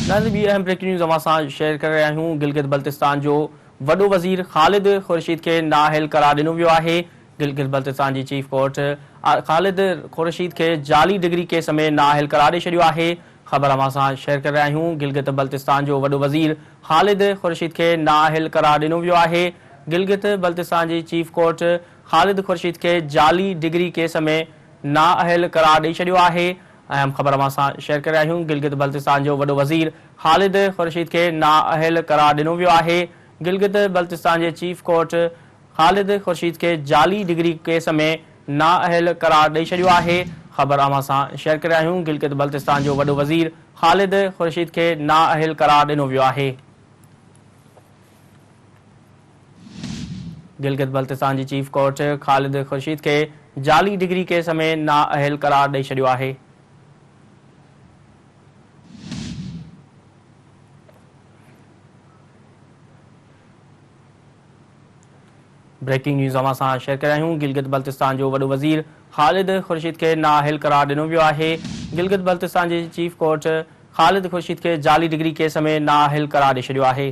नाज़रीन, ॿी अहम ब्रेकिंग न्यूज़ अवां सां शेयर करे रहिया आहियूं। गिलगित बल्तिस्तान जो वॾो वज़ीर ख़ालिद ख़ुर्शीद खे नाअहल करार ॾिनो वियो आहे। गिलगित बल्तिस्तान जी चीफ कोर्ट ख़ालिद ख़ुर्शीद खे जाली डिग्री केस में नाअहल करार ॾेई छॾियो आहे। ख़बर अवां सां शेयर करे रहिया आहियूं। गिलगित बल्तिस्तान जो वॾो वज़ीर ख़ालिद ख़ुर्शीद खे नाअहल करार ॾिनो वियो आहे। गिलगित बल्तिस्तान जी चीफ कोर्ट ख़ालिद ख़ुर्शीद खे जाली डिग्री केस में नाअहल करार ॾेई छॾियो आहे। अहम ख़बर अवां सां शेयर करे रहिया आहियूं। गिलगित बल्तिस्तान जो वॾो वज़ीर ख़ालिद ख़ुर्शीद खे नाअहल करार ॾिनो वियो आहे। गिलगित बल्तिस्तान जे चीफ कोर्ट ख़ालिद ख़ुर्शीद खे जाली डिग्री केस में नाअहल करार ॾेई छॾियो आहे। ख़बर अवां सां शेयर करे रहिया आहियूं। गिलगित बल्तिस्तान जो वॾो वज़ीर ख़ालिद ख़ुर्शीद खे नाअहल करार ॾिनो वियो आहे। गिलगित बल्तिस्तान जी चीफ कोर्ट ख़ालिद ख़ुर्शीद खे जाली डिग्री केस में नाअहल करार ॾेई छॾियो आहे। ब्रेकिंग न्यूज़ अवां सां शेयर करे रहिया आहियूं। गिलगित बल्तिस्तान जो वॾो वज़ीर ख़ालिद ख़ुर्शीद खे नाअहल करार ॾिनो वियो आहे। गिलगित बल्तिस्तान जी चीफ कोर्ट ख़ालिद ख़ुर्शीद खे जाली डिग्री केस में नाअहल करार ॾेई छॾियो आहे।